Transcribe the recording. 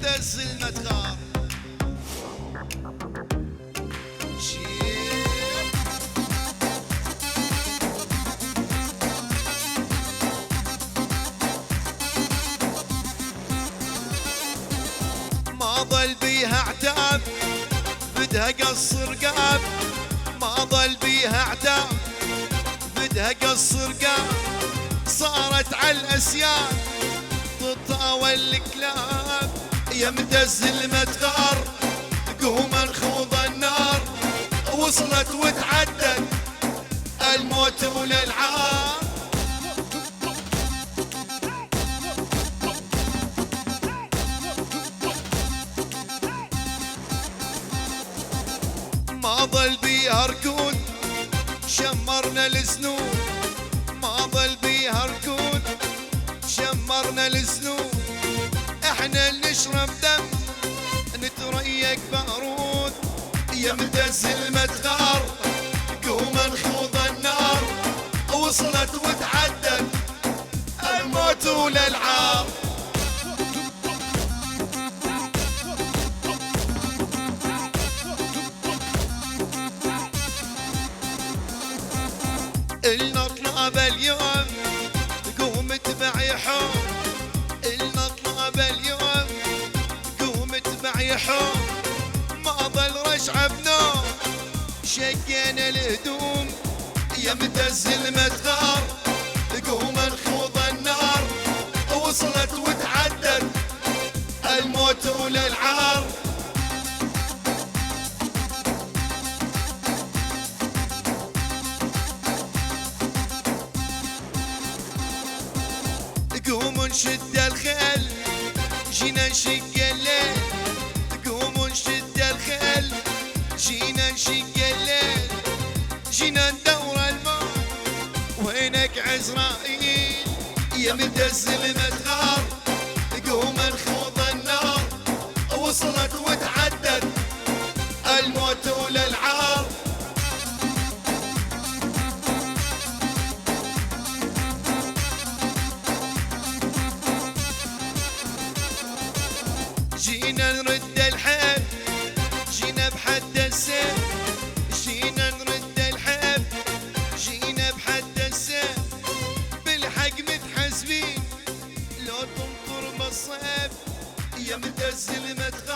مدز المدغار ما ظل بيها عتاب بدها قص رقاب ما ظل بيها عتاب بدها قص رقاب صارت على الاسياد تطاول الكلاب يا مدز المدغار قوم نخوض النار وصلت وتعدت الموت والالعاب ما ظل بيها ركود شمرنا السنون ما ظل بيها ركود شمرنا السنون احنا اللي نشرب دم نتريق بارود يا مدز المدغار قوم نخوض النار وصلت وتعدت الموت والالعاب النطلب اليوم قوم اتبعي حوم النطلب اليوم قوم اتبعي حوم ما ظل رجعه بنوم شقينا الهدوم يا مدز المدغار قوم نخوض النار وصلت وتعدت الموت والالعار قوموا نشد الخيل جينا نشق الليل قوموا نشد الخيل جينا نشق الليل جينا ندور الموت وينك عزرائيل يا مدز المدغار قوم نخوض النار وصلت وتعدت الموت والالعار جينا نرد الحب جينا بحد السيف جينا نرد الحب جينا بحد السيف بالحق متحاسبين لو تنطر بالصيف يا مدز المدغار